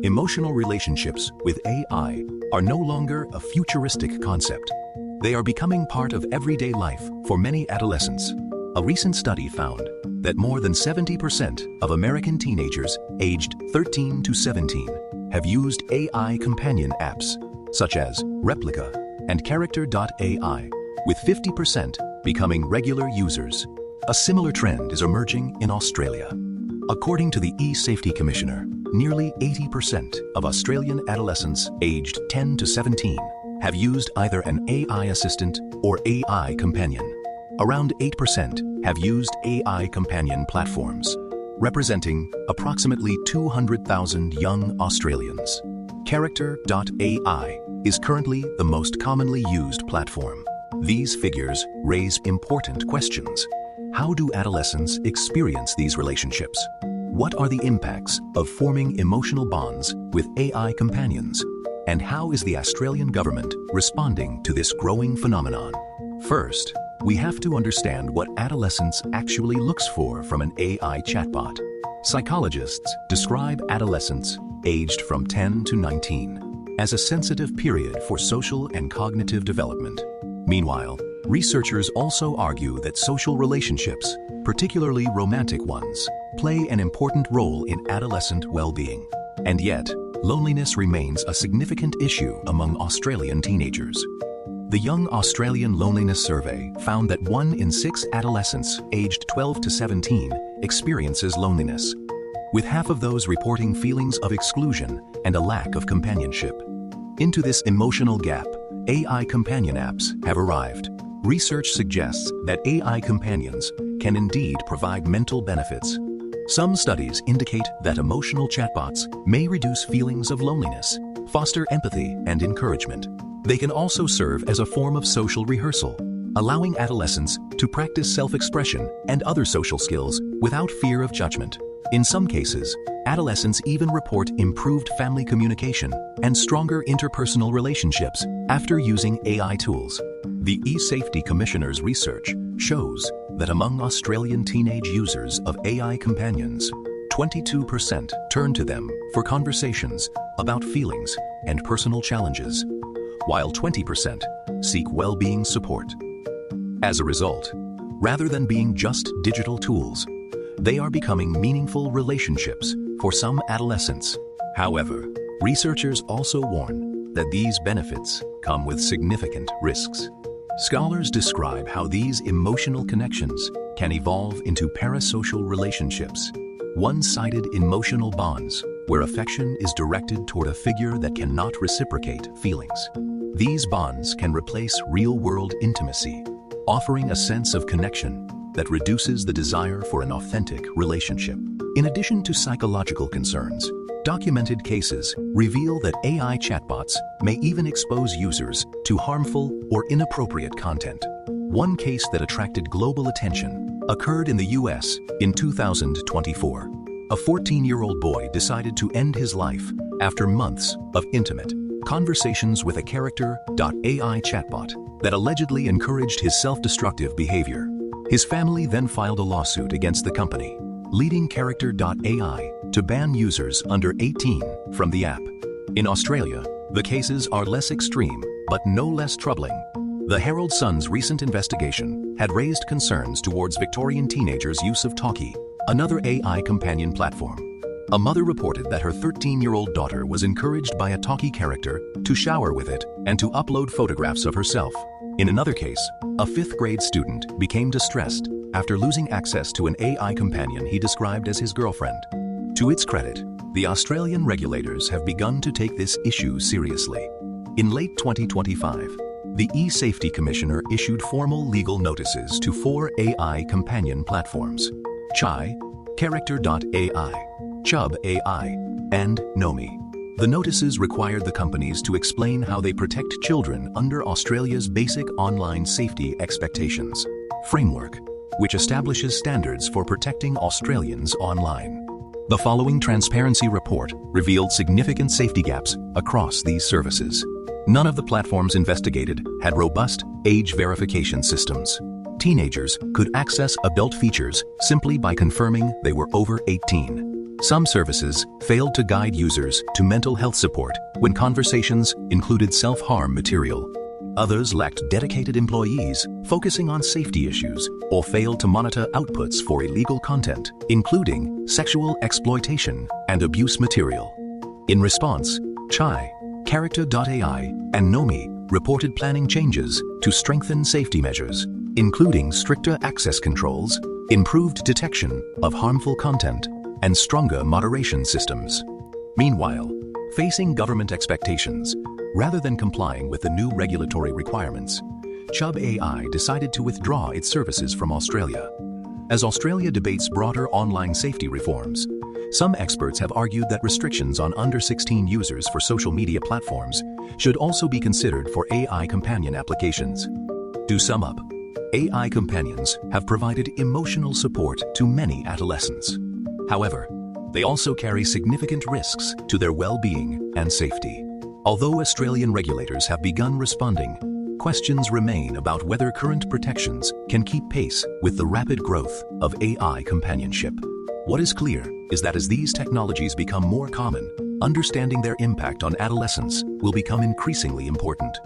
Emotional relationships with AI are no longer a futuristic concept. They are becoming part of everyday life for many adolescents. A recent study found that more than 70% of American teenagers aged 13 to 17 have used AI companion apps such as Replica and Character.ai, with 50% becoming regular users. A similar trend is emerging in Australia. According to the e-Safety Commissioner, nearly 80% of Australian adolescents aged 10 to 17 have used either an AI assistant or AI companion. Around 8% have used AI companion platforms, representing approximately 200,000 young Australians. Character.ai is currently the most commonly used platform. These figures raise important questions. How do adolescents experience these relationships? What are the impacts of forming emotional bonds with AI companions? And how is the Australian government responding to this growing phenomenon? First, we have to understand what adolescence actually looks for from an AI chatbot. Psychologists describe adolescence aged from 10 to 19 as a sensitive period for social and cognitive development. Meanwhile, researchers also argue that social relationships, particularly romantic ones, play an important role in adolescent well-being. And yet, loneliness remains a significant issue among Australian teenagers. The Young Australian Loneliness Survey found that 1 in 6 adolescents aged 12 to 17 experiences loneliness, with half of those reporting feelings of exclusion and a lack of companionship. Into this emotional gap, AI companion apps have arrived. Research suggests that AI companions can indeed provide mental benefits. Some studies indicate that emotional chatbots may reduce feelings of loneliness, foster empathy and encouragement. They can also serve as a form of social rehearsal, allowing adolescents to practice self-expression and other social skills without fear of judgment. In some cases, adolescents even report improved family communication and stronger interpersonal relationships after using AI tools. The e-Safety Commissioner's research shows that among Australian teenage users of AI companions, 22% turn to them for conversations about feelings and personal challenges, while 20% seek well-being support. As a result, rather than being just digital tools, they are becoming meaningful relationships for some adolescents. However, researchers also warn that these benefits come with significant risks. Scholars describe how these emotional connections can evolve into parasocial relationships, one-sided emotional bonds where affection is directed toward a figure that cannot reciprocate feelings. These bonds can replace real-world intimacy, offering a sense of connection that reduces the desire for an authentic relationship. In addition to psychological concerns, documented cases reveal that AI chatbots may even expose users to harmful or inappropriate content. One case that attracted global attention occurred in the US in 2024. A 14-year-old boy decided to end his life after months of intimate conversations with a Character.ai chatbot that allegedly encouraged his self-destructive behavior. His family then filed a lawsuit against the company, leading Character.ai to ban users under 18 from the app. In Australia, the cases are less extreme, but no less troubling. The Herald Sun's recent investigation had raised concerns towards Victorian teenagers' use of Talkie, another AI companion platform. A mother reported that her 13-year-old daughter was encouraged by a Talkie character to shower with it and to upload photographs of herself. In another case, a 5th grade student became distressed after losing access to an AI companion he described as his girlfriend. To its credit, the Australian regulators have begun to take this issue seriously. In late 2025, the e-Safety Commissioner issued formal legal notices to 4 AI companion platforms: Chai, Character.ai, Chub.ai, and Nomi. The notices required the companies to explain how they protect children under Australia's basic online safety expectations framework, which establishes standards for protecting Australians online. The following transparency report revealed significant safety gaps across these services. None of the platforms investigated had robust age verification systems. Teenagers could access adult features simply by confirming they were over 18. Some services failed to guide users to mental health support when conversations included self-harm material. Others lacked dedicated employees focusing on safety issues or failed to monitor outputs for illegal content, including sexual exploitation and abuse material. In response, Chai, Character.ai, and Nomi reported planning changes to strengthen safety measures, including stricter access controls, improved detection of harmful content, and stronger moderation systems. Meanwhile, facing government expectations, rather than complying with the new regulatory requirements, Chubb AI decided to withdraw its services from Australia. As Australia debates broader online safety reforms, some experts have argued that restrictions on under 16 users for social media platforms should also be considered for AI companion applications. To sum up, AI companions have provided emotional support to many adolescents. However, they also carry significant risks to their well-being and safety. Although Australian regulators have begun responding, questions remain about whether current protections can keep pace with the rapid growth of AI companionship. What is clear is that as these technologies become more common, understanding their impact on adolescents will become increasingly important.